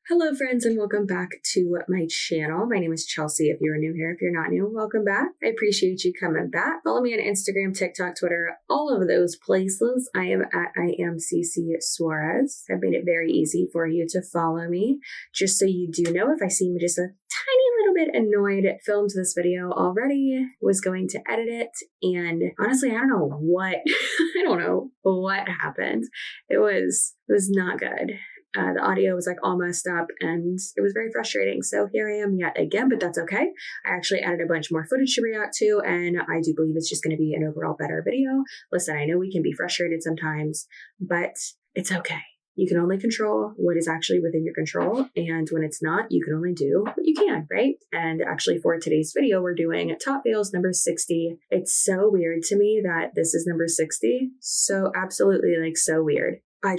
Hello friends and welcome back to my channel. My name is Chelsea. If you're new here, if you're not new, welcome back. I appreciate you coming back. Follow me on Instagram, TikTok, Twitter, all of those places. I am at CCsuarez. I've made it very easy for you to follow me. Just so you do know, if I seem just a tiny little bit annoyed, filmed this video already, was going to edit it, and honestly, I don't know what happened. It was not good. The audio was like all messed up and it was very frustrating. So here I am yet again, but that's okay. I actually added a bunch more footage to react to, and I do believe it's just going to be an overall better video. Listen, I know we can be frustrated sometimes, but it's okay. You can only control what is actually within your control. And when it's not, you can only do what you can, right? And actually for today's video, we're doing top fails number 60. It's so weird to me that this is number 60. So absolutely so weird. I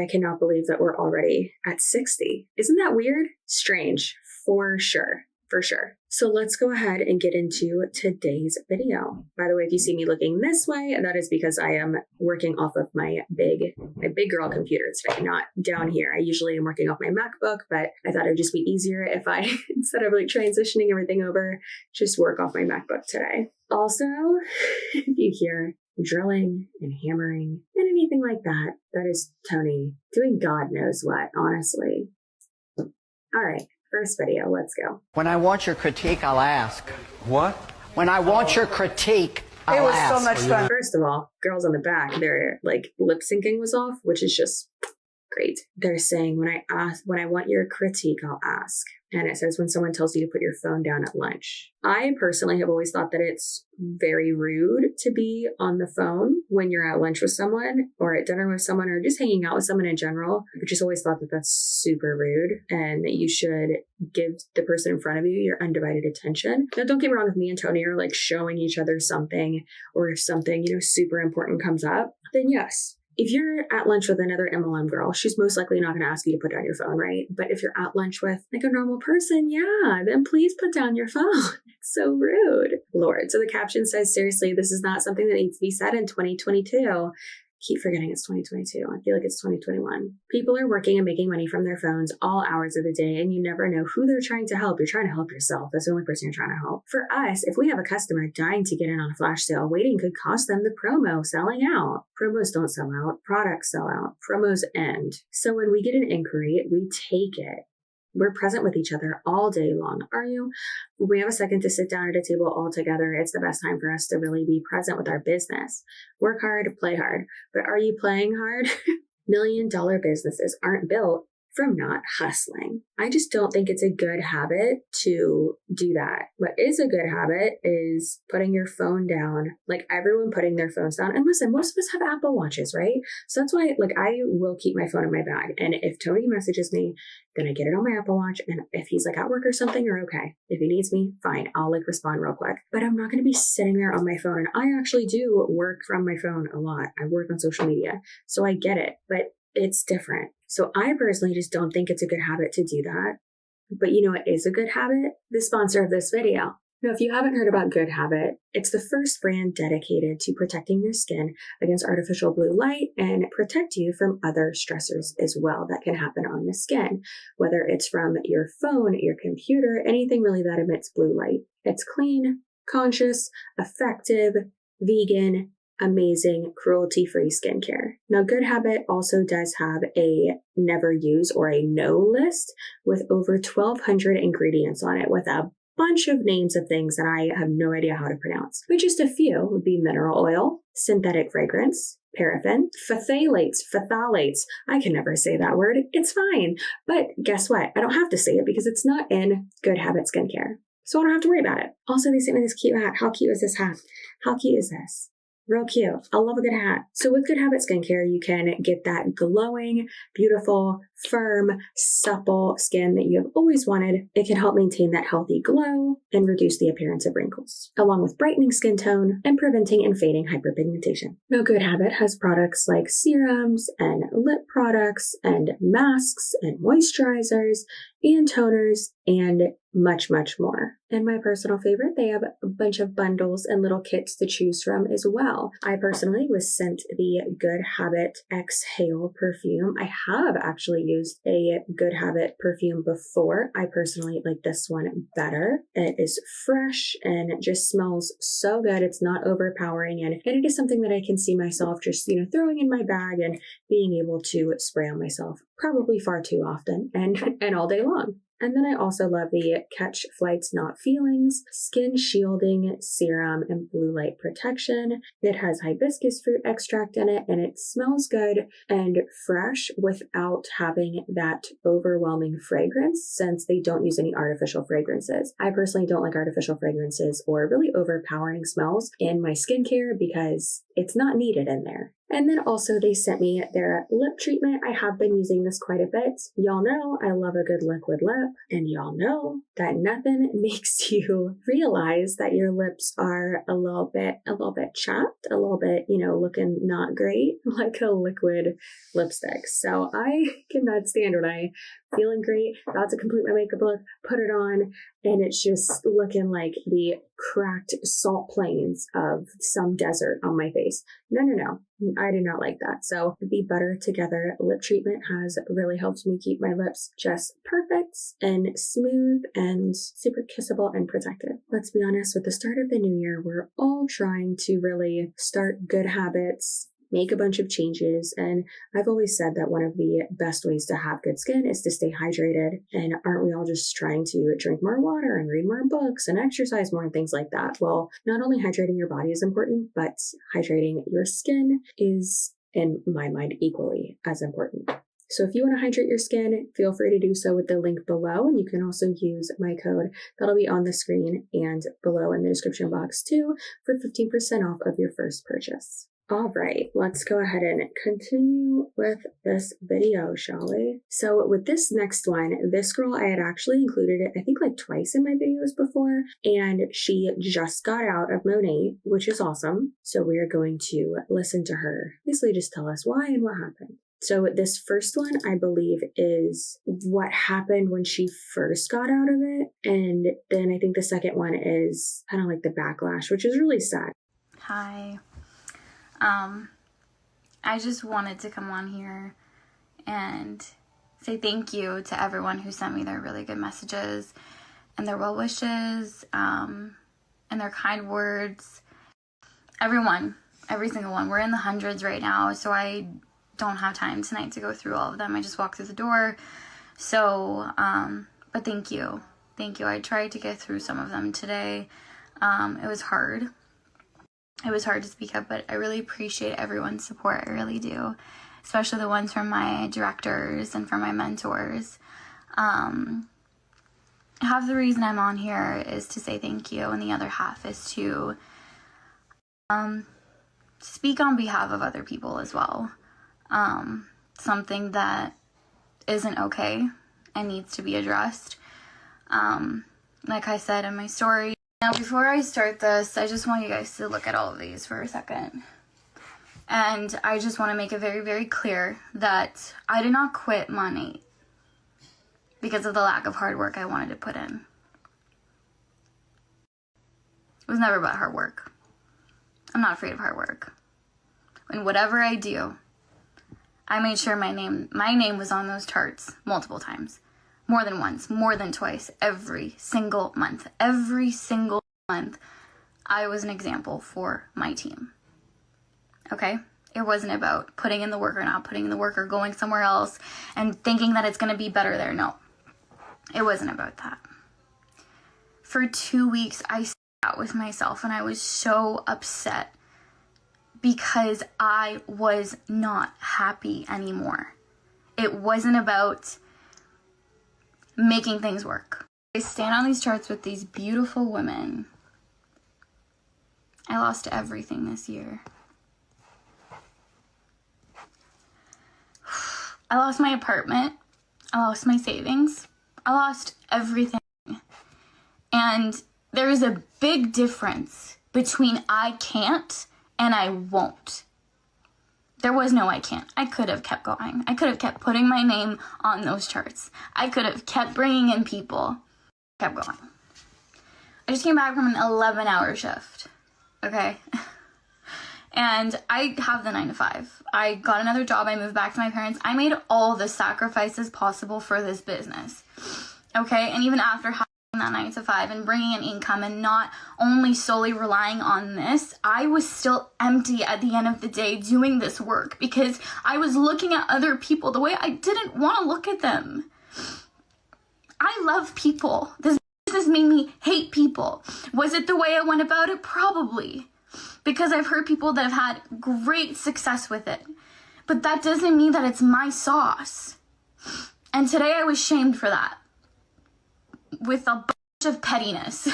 cannot believe that we're already at 60. Isn't that weird? Strange, for sure. So let's go ahead and get into today's video. By the way, if you see me looking this way, that is because I am working off of my big girl computer today, not down here. I usually am working off my MacBook, but I thought it would just be easier if I, instead of transitioning everything over, just work off my MacBook today. Also, if you hear drilling and hammering and anything like that, that is Tony doing God knows what, honestly. All right, first video, let's go. When I want your critique, I'll ask. What? When I want your critique, I'll ask. It was so much fun. First of all, girls on the back, their lip syncing was off, which is just great. They're saying, when I want your critique, I'll ask. And it says, when someone tells you to put your phone down at lunch. I personally have always thought that it's very rude to be on the phone when you're at lunch with someone or at dinner with someone or just hanging out with someone in general. I've just always thought that that's super rude and that you should give the person in front of you your undivided attention. Now, don't get me wrong, if me and Tony are showing each other something, or if something, super important comes up, then yes. If you're at lunch with another MLM girl, she's most likely not going to ask you to put down your phone, right? But if you're at lunch with a normal person, yeah, then please put down your phone. It's so rude. Lord. So the caption says, seriously, this is not something that needs to be said in 2022. Keep forgetting it's 2022. I feel like it's 2021. People are working and making money from their phones all hours of the day, and you never know who they're trying to help. You're trying to help yourself. That's the only person you're trying to help. For us, if we have a customer dying to get in on a flash sale, waiting could cost them the promo selling out. Promos don't sell out. Products sell out. Promos end. So when we get an inquiry, we take it. We're present with each other all day long. Are you? When we have a second to sit down at a table all together, it's the best time for us to really be present with our business. Work hard, play hard. But are you playing hard? $1 million businesses aren't built from not hustling. I just don't think it's a good habit to do that. What is a good habit is putting your phone down, everyone putting their phones down. And listen, most of us have Apple Watches, right? So that's why, I will keep my phone in my bag. And if Tony messages me, then I get it on my Apple Watch. And if he's at work or something, or okay. If he needs me, fine. I'll respond real quick. But I'm not going to be sitting there on my phone. And I actually do work from my phone a lot. I work on social media. So I get it. But it's different. So I personally just don't think it's a good habit to do that. But you know what is a good habit? The sponsor of this video. Now, if you haven't heard about Good Habit, it's the first brand dedicated to protecting your skin against artificial blue light and protect you from other stressors as well that can happen on the skin, whether it's from your phone, your computer, anything really that emits blue light. It's clean, conscious, effective, vegan, amazing, cruelty-free skincare. Now, Good Habit also does have a never use or a no list with over 1,200 ingredients on it with a bunch of names of things that I have no idea how to pronounce. But just a few would be mineral oil, synthetic fragrance, paraffin, phthalates. I can never say that word. It's fine. But guess what? I don't have to say it because it's not in Good Habit skincare. So I don't have to worry about it. Also, they sent me this cute hat. How cute is this hat? How cute is this? Real cute. I love a good hat. So with Good Habit Skincare, you can get that glowing, beautiful, firm, supple skin that you have always wanted. It can help maintain that healthy glow and reduce the appearance of wrinkles, along with brightening skin tone and preventing and fading hyperpigmentation. Now, Good Habit has products like serums and lip products and masks and moisturizers and toners and much, much more. And my personal favorite, they have a bunch of bundles and little kits to choose from as well. I personally was sent the Good Habit Exhale perfume. I have actually used a Good Habit perfume before. I personally like this one better. It is fresh and it just smells so good. It's not overpowering, and it is something that I can see myself just, throwing in my bag and being able to spray on myself probably far too often and all day long. And then I also love the Catch Flights Not Feelings Skin Shielding Serum and Blue Light Protection. It has hibiscus fruit extract in it, and it smells good and fresh without having that overwhelming fragrance, since they don't use any artificial fragrances. I personally don't like artificial fragrances or really overpowering smells in my skincare because it's not needed in there. And then also they sent me their lip treatment. I have been using this quite a bit. Y'all know I love a good liquid lip, and y'all know that nothing makes you realize that your lips are a little bit chapped, a little bit, looking not great, like a liquid lipstick. So I cannot stand when I feeling great, about to complete my makeup look, put it on, and it's just looking like the cracked salt plains of some desert on my face. No. I do not like that. So the Better Together lip treatment has really helped me keep my lips just perfect and smooth and super kissable and protected. Let's be honest, with the start of the new year, we're all trying to really start good habits, make a bunch of changes. And I've always said that one of the best ways to have good skin is to stay hydrated. And aren't we all just trying to drink more water and read more books and exercise more and things like that? Well, not only hydrating your body is important, but hydrating your skin is, in my mind, equally as important. So if you want to hydrate your skin, feel free to do so with the link below. And you can also use my code that'll be on the screen and below in the description box too for 15% off of your first purchase. All right, let's go ahead and continue with this video, shall we? So with this next one, this girl, I had actually included it, I think like twice in my videos before, and she just got out of Monet, which is awesome. So we're going to listen to her, basically just tell us why and what happened. So this first one, I believe, is what happened when she first got out of it. And then I think the second one is kind of like the backlash, which is really sad. Hi. I just wanted to come on here and say thank you to everyone who sent me their really good messages and their well wishes, and their kind words. Everyone, every single one. We're in the hundreds right now, so I don't have time tonight to go through all of them. I just walked through the door. So, but thank you. Thank you. I tried to get through some of them today. It was hard. It was hard to speak up, but I really appreciate everyone's support. I really do, especially the ones from my directors and from my mentors. Half the reason I'm on here is to say thank you, and the other half is to speak on behalf of other people as well. Something that isn't okay and needs to be addressed. Like I said in my story. Now, before I start this, I just want you guys to look at all of these for a second. And I just want to make it very, very clear that I did not quit Monn 8 because of the lack of hard work I wanted to put in. It was never about hard work. I'm not afraid of hard work. And whatever I do, I made sure my name was on those charts multiple times. More than once, more than twice, every single month. Every single month, I was an example for my team. Okay? It wasn't about putting in the work or not putting in the work or going somewhere else and thinking that it's going to be better there. No. It wasn't about that. For 2 weeks, I sat with myself and I was so upset because I was not happy anymore. It wasn't about making things work. I stand on these charts with these beautiful women. I lost everything this year. I lost my apartment. I lost my savings. I lost everything. And there is a big difference between I can't and I won't. There was no I can't. I could have kept going. I could have kept putting my name on those charts. I could have kept bringing in people. Kept going. I just came back from an 11-hour shift. Okay? And I have the 9 to 5. I got another job. I moved back to my parents. I made all the sacrifices possible for this business. Okay. And even after having that 9 to 5 and bringing in income and not only solely relying on this, I was still empty at the end of the day doing this work because I was looking at other people the way I didn't want to look at them. I love people. This business made me hate people. Was it the way I went about it? Probably. Because I've heard people that have had great success with it. But that doesn't mean that it's my sauce. And today I was shamed for that. With a bunch of pettiness.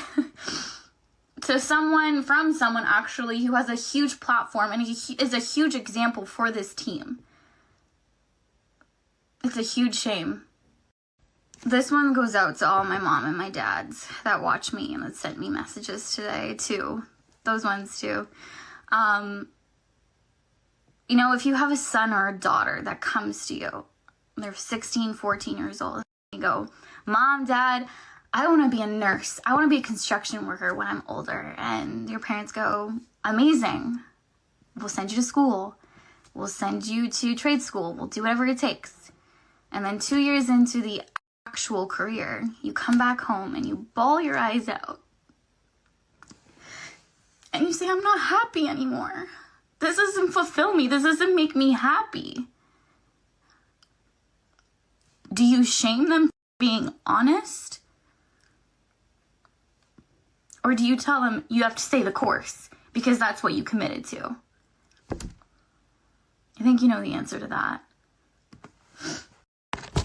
From someone actually who has a huge platform and he is a huge example for this team. It's a huge shame. This one goes out to all my mom and my dads that watch me and that sent me messages today too. Those ones too. You know, if you have a son or a daughter that comes to you, they're 16, 14 years old, you go, Mom, Dad, I want to be a nurse. I want to be a construction worker when I'm older. And your parents go, amazing. We'll send you to school. We'll send you to trade school. We'll do whatever it takes. And then 2 years into the actual career, you come back home and you bawl your eyes out. And you say, I'm not happy anymore. This doesn't fulfill me. This doesn't make me happy. Do you shame them for being honest? Or do you tell them you have to stay the course because that's what you committed to? I think you know the answer to that.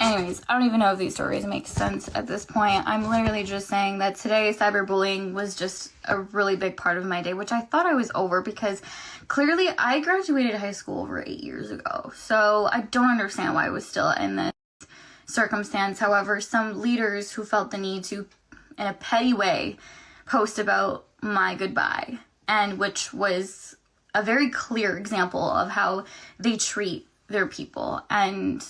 Anyways, I don't even know if these stories make sense at this point. I'm literally just saying that today cyberbullying was just a really big part of my day, which I thought I was over because clearly I graduated high school over 8 years ago. So I don't understand why I was still in this circumstance. However, some leaders who felt the need to, in a petty way, post about my goodbye, and which was a very clear example of how they treat their people and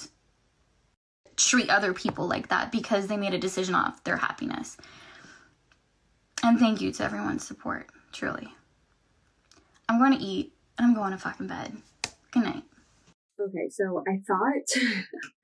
treat other people like that because they made a decision off their happiness. And thank you to everyone's support, truly. I'm going to eat and I'm going to fucking bed. Good night. Okay, so I thought,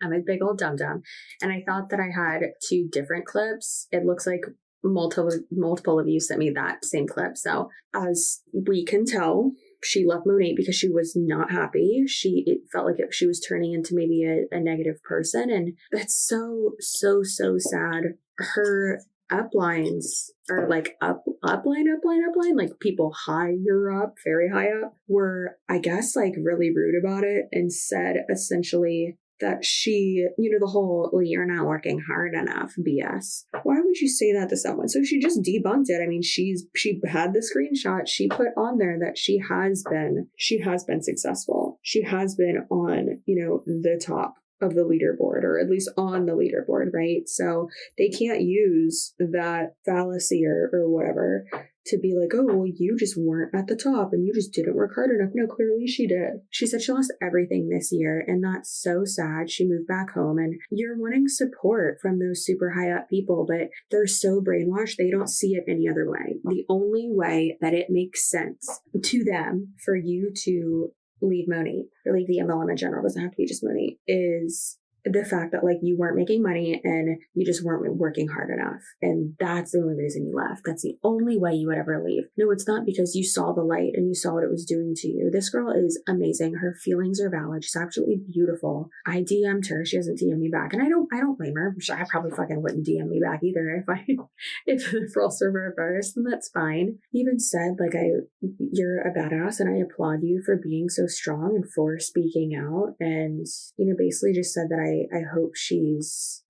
I'm a big old dum-dum, and I thought that I had 2 different clips. It looks like multiple of you sent me that same clip. So as we can tell, she left Monique because she was not happy. It felt like she was turning into maybe a negative person. And that's so sad. Her uplines are like upline, like people higher up, very high up, were, I guess, like really rude about it and said essentially that she, the whole, well, you're not working hard enough BS. Why would you say that to someone? So she just debunked it. I mean, she had the screenshot. She put on there that she has been successful. She has been on, the top of the leaderboard, or at least on the leaderboard, right? So they can't use that fallacy or whatever to be like, oh, well, you just weren't at the top and you just didn't work hard enough. No, clearly she did. She said she lost everything this year, and that's so sad. She moved back home, and you're wanting support from those super high up people, but they're so brainwashed, they don't see it any other way. The only way that it makes sense to them for you to leave Monique, or leave the MLM in general, doesn't have to be just Monique, is the fact that like you weren't making money and you just weren't working hard enough. And that's the only reason you left. That's the only way you would ever leave. No, it's not because you saw the light and you saw what it was doing to you. This girl is amazing. Her feelings are valid. She's absolutely beautiful. I DM'd her. She hasn't DM'd me back. And I don't blame her. I probably fucking wouldn't DM me back either if the roles were reversed, then that's fine. He even said like, you're a badass and I applaud you for being so strong and for speaking out. And, basically just said that I hope she's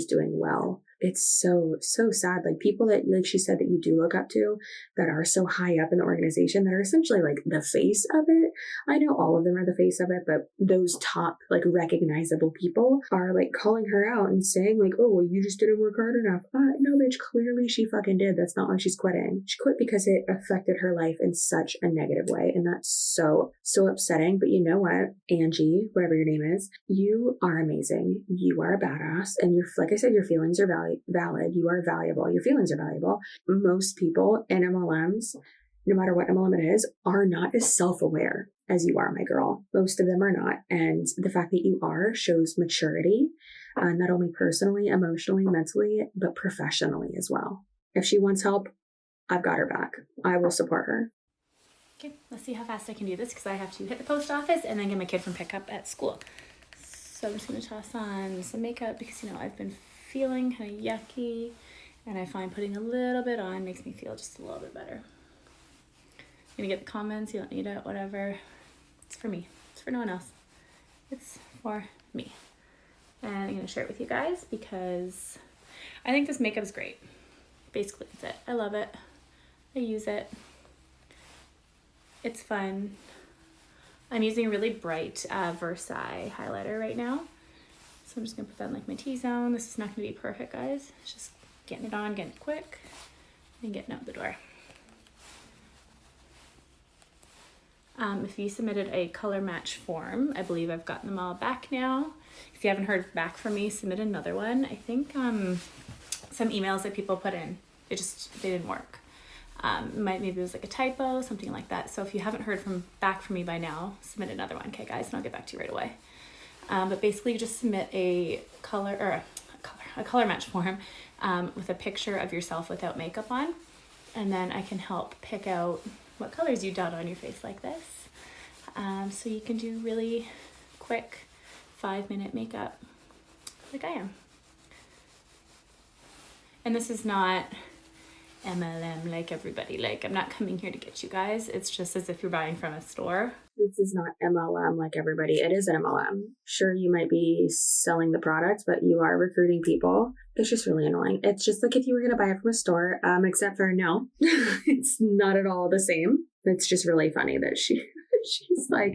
doing well. It's so sad. Like people that, like she said, that you do look up to that are so high up in the organization that are essentially like the face of it. I know all of them are the face of it, but those top like recognizable people are like calling her out and saying like, oh, well, you just didn't work hard enough. No, bitch, clearly she fucking did. That's not why she's quitting. She quit because it affected her life in such a negative way. And that's so upsetting. But you know what, Angie, whatever your name is, you are amazing. You are a badass. And like I said, your feelings are valid. You are valuable. Your feelings are valuable. Most people in MLMs no matter what MLM it is, are not as self-aware as you are, my girl. Most of them are not. And the fact that you are shows maturity, not only personally, emotionally, mentally, but professionally as well. If she wants help, I've got her back. I will support her. Okay, let's see how fast I can do this because I have to hit the post office and then get my kid from pickup at school. So I'm just going to toss on some makeup because, you know, I've been feeling kind of yucky and I find putting a little bit on makes me feel just a little bit better. I'm going to get the comments, you don't need it, whatever. It's for me. It's for no one else. It's for me. And I'm going to share it with you guys because I think this makeup is great. Basically, that's it. I love it. I use it. It's fun. I'm using a really bright Versailles highlighter right now. So I'm just going to put that in like my T-zone. This is not going to be perfect, guys. It's just getting it on, getting it quick, and getting out the door. If you submitted a color match form, I believe I've gotten them all back now. If you haven't heard back from me, submit another one. I think some emails that people put in, they didn't work. Maybe it was like a typo, something like that. So if you haven't heard back from me by now, submit another one, okay, guys, and I'll get back to you right away. But basically, you just submit a color match form with a picture of yourself without makeup on, and then I can help pick out what colors you dot on your face like this. So you can do really quick 5-minute makeup like I am. And this is not MLM like everybody. Like, I'm not coming here to get you guys. It's just as if you're buying from a store. This is not MLM like everybody. It is an MLM. Sure, you might be selling the product, but you are recruiting people. It's just really annoying. It's just like if you were going to buy it from a store, except for no, it's not at all the same. It's just really funny that she's like,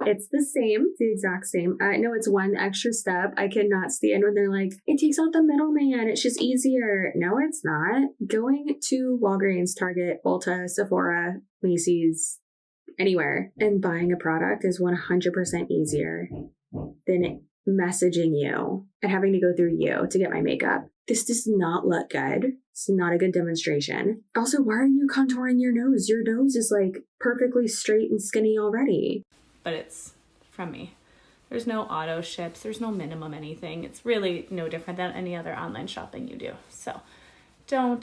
it's the same, the exact same. No, it's one extra step. I cannot stand when they're like, it takes out the middleman. It's just easier. No, it's not. Going to Walgreens, Target, Ulta, Sephora, Macy's, anywhere, and buying a product is 100% easier than messaging you and having to go through you to get my makeup. This does not look good. It's not a good demonstration. Also, why are you contouring your nose? Your nose is like perfectly straight and skinny already. But it's from me. There's no auto ships. There's no minimum anything. It's really no different than any other online shopping you do. So don't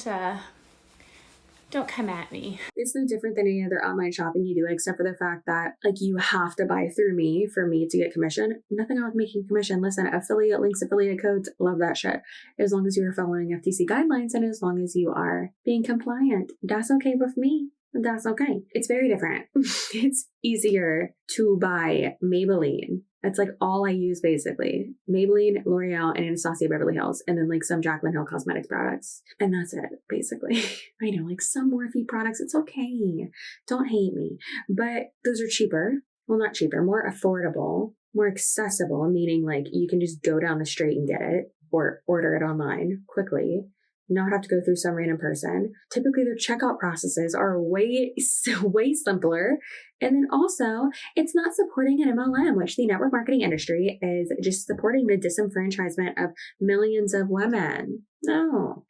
come at me. It's no different than any other online shopping you do, except for the fact that like you have to buy through me for me to get commission. Nothing wrong with making commission. Listen, affiliate links, affiliate codes, love that shit. As long as you are following FTC guidelines and as long as you are being compliant, that's okay with me. That's okay. It's very different. It's easier to buy Maybelline. That's like all I use basically. Maybelline, L'Oreal, and Anastasia Beverly Hills, and then like some Jaclyn Hill Cosmetics products. And that's it, basically. I know, like some Morphe products, it's okay. Don't hate me. But those are cheaper. Well, not cheaper, more affordable, more accessible, meaning like you can just go down the street and get it or order it online quickly. Not have to go through some random person. Typically, their checkout processes are way simpler. And then also, it's not supporting an MLM, which the network marketing industry is just supporting the disenfranchisement of millions of women. No,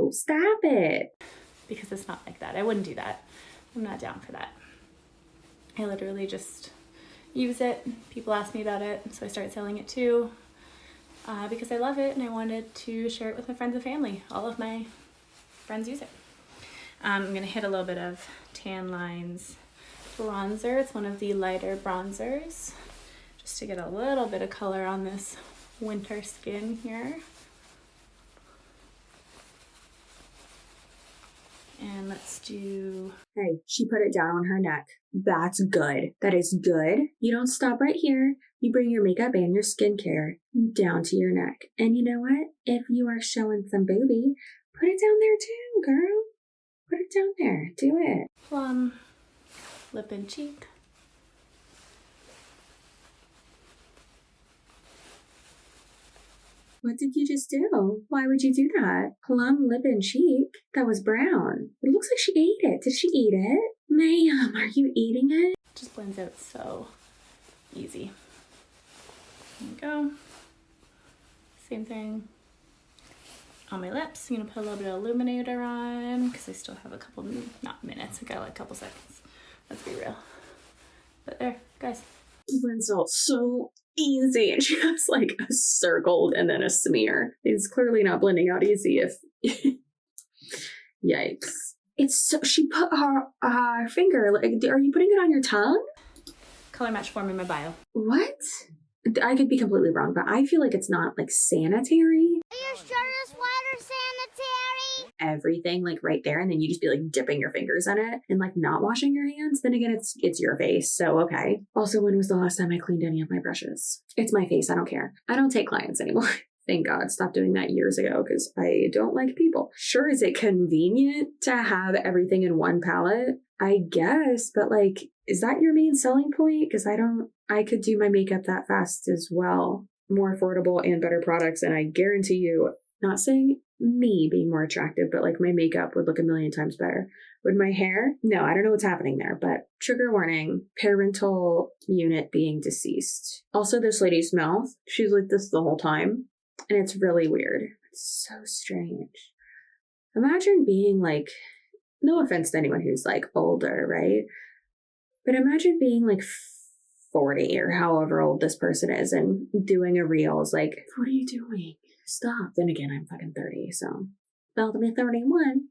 stop it. Because it's not like that. I wouldn't do that. I'm not down for that. I literally just use it. People ask me about it, so I started selling it too. Because I love it and I wanted to share it with my friends and family. All of my friends use it. I'm going to hit a little bit of Tan Lines bronzer. It's one of the lighter bronzers, just to get a little bit of color on this winter skin here. And let's do... Hey, she put it down on her neck. That's good. That is good. You don't stop right here. You bring your makeup and your skincare down to your neck. And you know what? If you are showing some booby, put it down there too, girl. Put it down there. Do it. Plum, lip and cheek. What did you just do? Why would you do that? Plum, lip, and cheek? That was brown. It looks like she ate it. Did she eat it? Ma'am, are you eating it? Just blends out so easy. There we go. Same thing on my lips. I'm going to put a little bit of illuminator on because I still have a couple, not minutes, I got like a couple seconds. Let's be real. But there, guys. Blends out so easy. And she has like a circled and then a smear. It's clearly not blending out easy if... Yikes. It's so... She put her finger... Like, are you putting it on your tongue? Color match form in my bio. What? I could be completely wrong, but I feel like it's not like sanitary. Are you sure this water's sanitary? Everything like right there, and then you just be like dipping your fingers in it and like not washing your hands. Then again, it's your face, so okay. Also, when was the last time I cleaned any of my brushes? It's my face. I don't care. I don't take clients anymore. Thank God. Stopped doing that years ago because I don't like people. Sure, is it convenient to have everything in one palette? I guess, but like, is that your main selling point? Because I could do my makeup that fast as well. More affordable and better products. And I guarantee you, not saying me being more attractive, but like my makeup would look a million times better. Would my hair? No, I don't know what's happening there, but trigger warning, parental unit being deceased. Also, this lady's mouth, she's like this the whole time. And it's really weird. It's so strange. Imagine being like, no offense to anyone who's like older, right? But imagine being like 40 or however old this person is and doing a reels like, what are you doing? Stop. Then again, I'm fucking 30, so. Well, to be 31,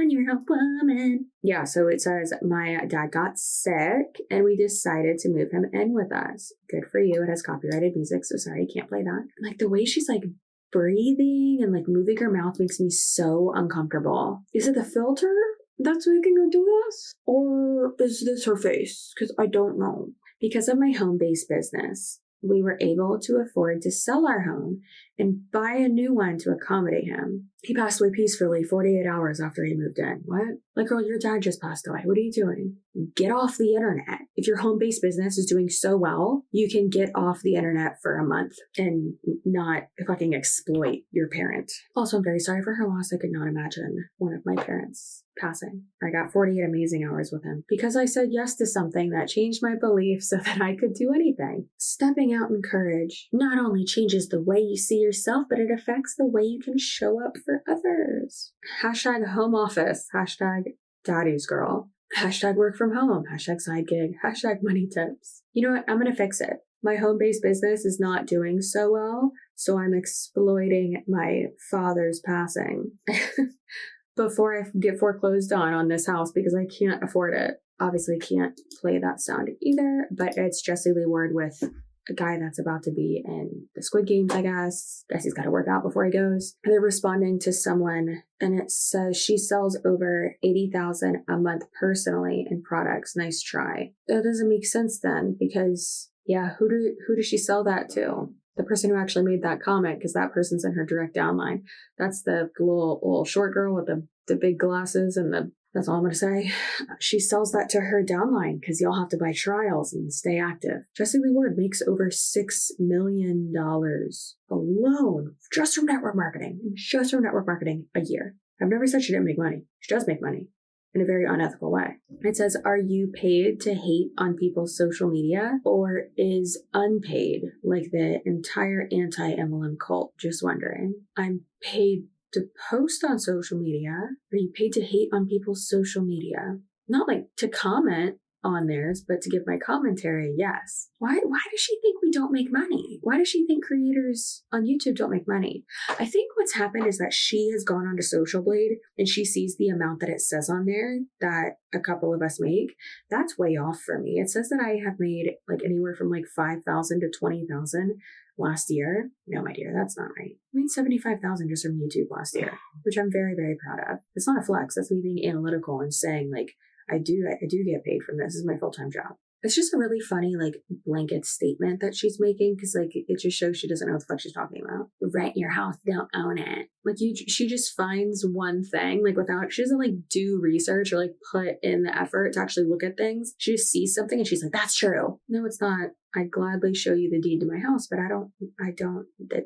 you're a woman. Yeah, so it says my dad got sick and we decided to move him in with us. Good for you. It has copyrighted music, so sorry, I can't play that. Like the way she's like breathing and like moving her mouth makes me so uncomfortable. Is it the filter that's making her do this? Or is this her face? Because I don't know. Because of my home-based business, we were able to afford to sell our home and buy a new one to accommodate him. He passed away peacefully 48 hours after he moved in. What? Like, girl, your dad just passed away. What are you doing? Get off the internet. If your home-based business is doing so well, you can get off the internet for a month and not fucking exploit your parent. Also, I'm very sorry for her loss. I could not imagine one of my parents passing. I got 48 amazing hours with him because I said yes to something that changed my belief so that I could do anything. Stepping out in courage not only changes the way you see yourself, but it affects the way you can show up for others. Hashtag home office. Hashtag daddy's girl. Hashtag work from home. Hashtag side gig. Hashtag money tips. You know what? I'm going to fix it. My home-based business is not doing so well, so I'm exploiting my father's passing before I get foreclosed on this house because I can't afford it. Obviously can't play that sound either, but it's Jessie Lee Ward with a guy that's about to be in the Squid Games, I guess. Guess he's got to work out before he goes. They're responding to someone, and it says she sells over $80,000 a month personally in products. Nice try. That doesn't make sense then, because yeah, who does she sell that to? The person who actually made that comment, because that person's in her direct downline. That's the little short girl with the big glasses and that's all I'm going to say. She sells that to her downline because y'all have to buy trials and stay active. Jessie Lee Ward makes over $6 million alone just from network marketing. Just from network marketing a year. I've never said she didn't make money. She does make money in a very unethical way. It says, are you paid to hate on people's social media or is unpaid like the entire anti-MLM cult? Just wondering. I'm paid to post on social media. Are you paid to hate on people's social media? Not like to comment on theirs, but to give my commentary, yes. Why does she think we don't make money? Why does she think creators on YouTube don't make money? I think what's happened is that she has gone onto Social Blade and she sees the amount that it says on there that a couple of us make. That's way off for me. It says that I have made like anywhere from like 5,000 to 20,000 last year. No, my dear, that's not right. I made 75,000 just from YouTube last year, which I'm very, very proud of. It's not a flex. That's me being analytical and saying like, I do get paid from this. This is my full-time job. It's just a really funny, like, blanket statement that she's making because, like, it just shows she doesn't know what the fuck she's talking about. Rent your house, don't own it. Like, she just finds one thing, like, she doesn't, like, do research or, like, put in the effort to actually look at things. She just sees something and she's like, that's true. No, it's not. I'd gladly show you the deed to my house, but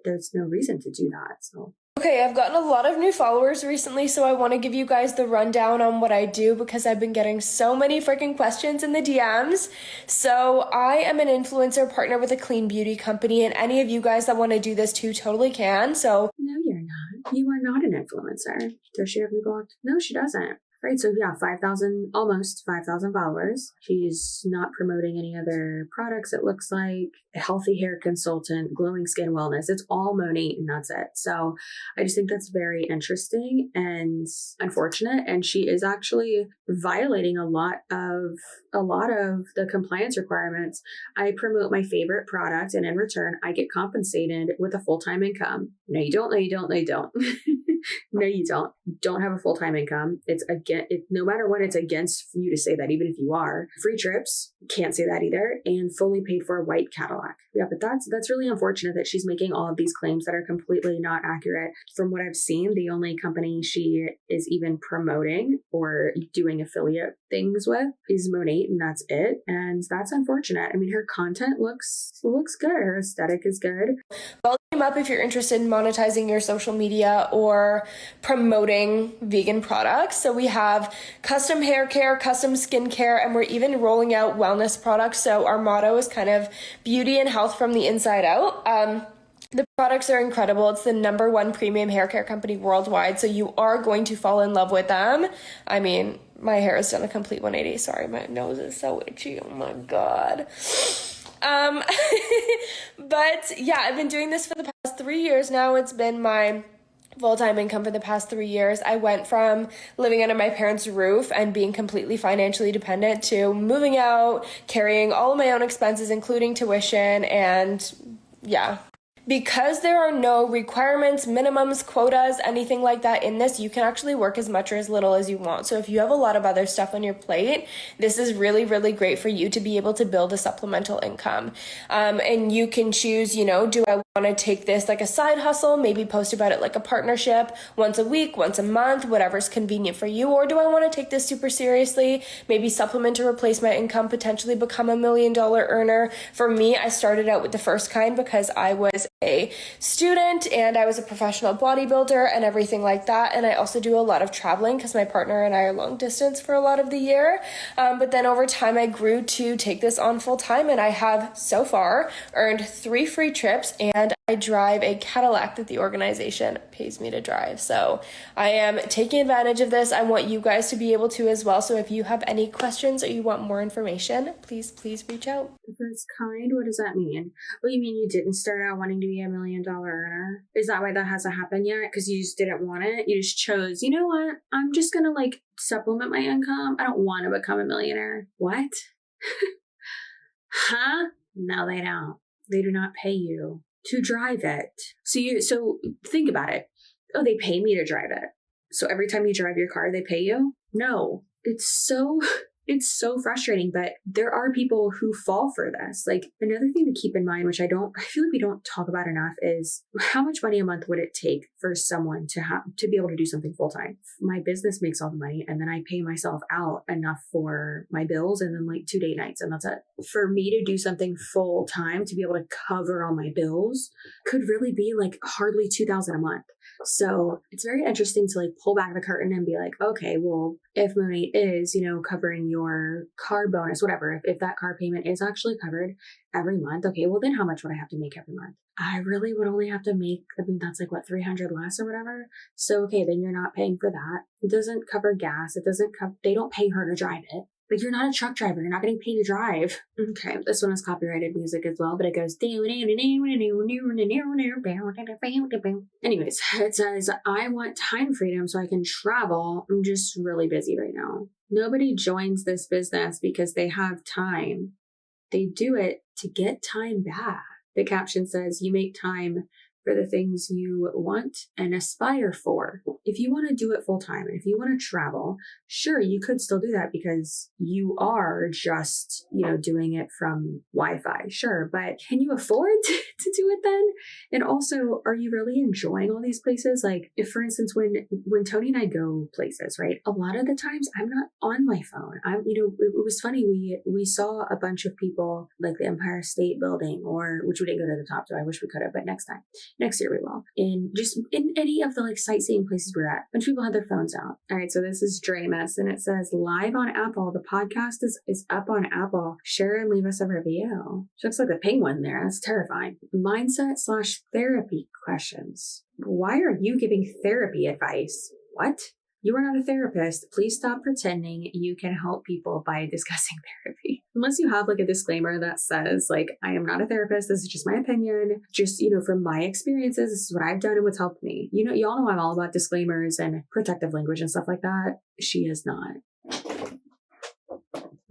there's no reason to do that, so. Okay, I've gotten a lot of new followers recently, so I want to give you guys the rundown on what I do because I've been getting so many freaking questions in the DMs. So I am an influencer partner with a clean beauty company, and any of you guys that want to do this too totally can. So No, you're not. You are not an influencer. Does she have me blocked? No, she doesn't. Right, so yeah, 5,000, almost 5,000 followers. She's not promoting any other products, it looks like. A healthy hair consultant, glowing skin wellness. It's all Monique and that's it. So I just think that's very interesting and unfortunate. And she is actually violating a lot of the compliance requirements. I promote my favorite product and in return, I get compensated with a full-time income. No, you don't. No, you don't. No, you don't. No, you don't. You don't have a full-time income. It's no matter what, it's against you to say that, even if you are. Free trips, can't say that either. And fully paid for a white Cadillac. Yeah, but that's really unfortunate that she's making all of these claims that are completely not accurate. From what I've seen, the only company she is even promoting or doing affiliate things with is Monat, and that's it. And that's unfortunate. I mean, her content looks good. Her aesthetic is good. Well, them up if you're interested in monetizing your social media or promoting vegan products. So we have custom hair care, custom skin care, and we're even rolling out wellness products. So our motto is kind of beauty and health from the inside out. The products are incredible. It's the #1 premium hair care company worldwide. So you are going to fall in love with them. I mean, my hair has done a complete 180. Sorry, my nose is so itchy. Oh my God. But yeah, I've been doing this for the past 3 years now. It's been my full-time income for the past 3 years. I went from living under my parents' roof and being completely financially dependent to moving out, carrying all of my own expenses, including tuition, and yeah. Because there are no requirements, minimums, quotas, anything like that in this, you can actually work as much or as little as you want. So if you have a lot of other stuff on your plate, this is really, really great for you to be able to build a supplemental income. And you can choose, do I want to take this like a side hustle, maybe post about it like a partnership once a week, once a month, whatever's convenient for you, or do I want to take this super seriously, maybe supplement to replace my income, potentially become $1 million earner. For me, I started out with the first kind because I was a student and I was a professional bodybuilder and everything like that. And I also do a lot of traveling because my partner and I are long distance for a lot of the year. But then over time, I grew to take this on full time, and I have so far earned 3 free trips, and I drive a Cadillac that the organization pays me to drive. So I am taking advantage of this. I want you guys to be able to as well. So if you have any questions or you want more information, please reach out. The first kind? What does that mean? Well, you mean you didn't start out wanting to be $1 million earner? Is that why that hasn't happened yet? Because you just didn't want it? You just chose, you know what? I'm just going to supplement my income. I don't want to become a millionaire. What? Huh? No, they don't. They do not pay you to drive it. So think about it. Oh, they pay me to drive it. So every time you drive your car, they pay you? No. It's so frustrating, but there are people who fall for this. Another thing to keep in mind, which I feel like we don't talk about enough, is how much money a month would it take for someone to be able to do something full time? My business makes all the money, and then I pay myself out enough for my bills and then 2 date nights, and that's it. For me to do something full time to be able to cover all my bills could really be hardly $2,000 a month. So it's very interesting to pull back the curtain and be like, okay, well, if Monat is, covering your car bonus, whatever, if that car payment is actually covered every month, okay, well then how much would I have to make every month? I really would only have to make, that's $300 less or whatever. So, okay, then you're not paying for that. It doesn't cover gas. They don't pay her to drive it. You're not a truck driver. You're not getting paid to drive. Okay, this one is copyrighted music as well, but it goes. Anyways, it says, I want time freedom so I can travel. I'm just really busy right now. Nobody joins this business because they have time. They do it to get time back. The caption says, you make time for the things you want and aspire for. If you want to do it full time and if you want to travel, sure, you could still do that because you are just, doing it from Wi-Fi. Sure, but can you afford to do it then? And also, are you really enjoying all these places? If, for instance, when Tony and I go places, right? A lot of the times I'm not on my phone. It was funny. We saw a bunch of people the Empire State Building, which we didn't go to the top, so I wish we could have, but next time. Next year we will. In any of the like sightseeing places we're at. A bunch of people had their phones out. All right, so this is Dramus, and it says live on Apple. The podcast is up on Apple. Share and leave us a review. She looks like a penguin there. That's terrifying. Mindset/therapy questions. Why are you giving therapy advice? What? You are not a therapist. Please stop pretending you can help people by discussing therapy. Unless you have like a disclaimer that says like, I am not a therapist. This is just my opinion. Just, from my experiences, this is what I've done and what's helped me. Y'all know I'm all about disclaimers and protective language and stuff like that. She is not.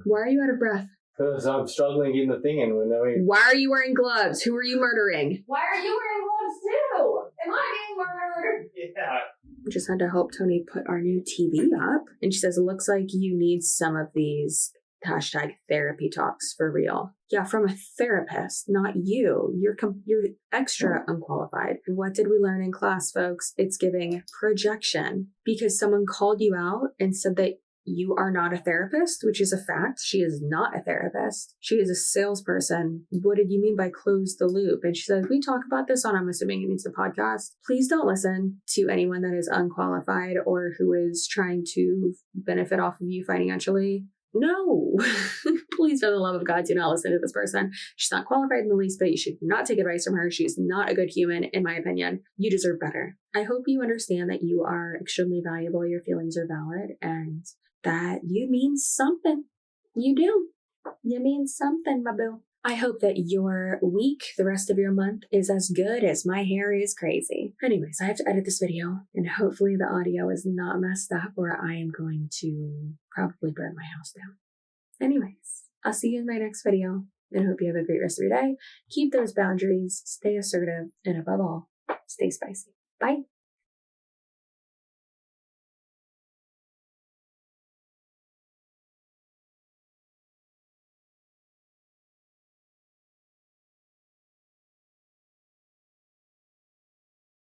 Why are you out of breath? Because I'm struggling getting the thing in. Why are you wearing gloves? Who are you murdering? Why are you wearing gloves too? Am I being murdered? Yeah. We just had to help Tony put our new TV up. And she says, it looks like you need some of these #therapy talks for real. Yeah, from a therapist, not you. You're extra unqualified. What did we learn in class, folks? It's giving projection because someone called you out and said that you are not a therapist, which is a fact. She is not a therapist. She is a salesperson. What did you mean by close the loop? And she says, we talk about this on, I'm assuming it means the podcast. Please don't listen to anyone that is unqualified or who is trying to benefit off of you financially. No, please, for the love of God, do not listen to this person. She's not qualified in the least bit. You should not take advice from her. She's not a good human, in my opinion. You deserve better. I hope you understand that you are extremely valuable. Your feelings are valid and that you mean something. You do. You mean something, my boo. I hope that your week, the rest of your month, is as good as my hair is crazy. Anyways, I have to edit this video, and hopefully the audio is not messed up, or I am going to probably burn my house down. Anyways, I'll see you in my next video, and hope you have a great rest of your day. Keep those boundaries, stay assertive, and above all, stay spicy. Bye.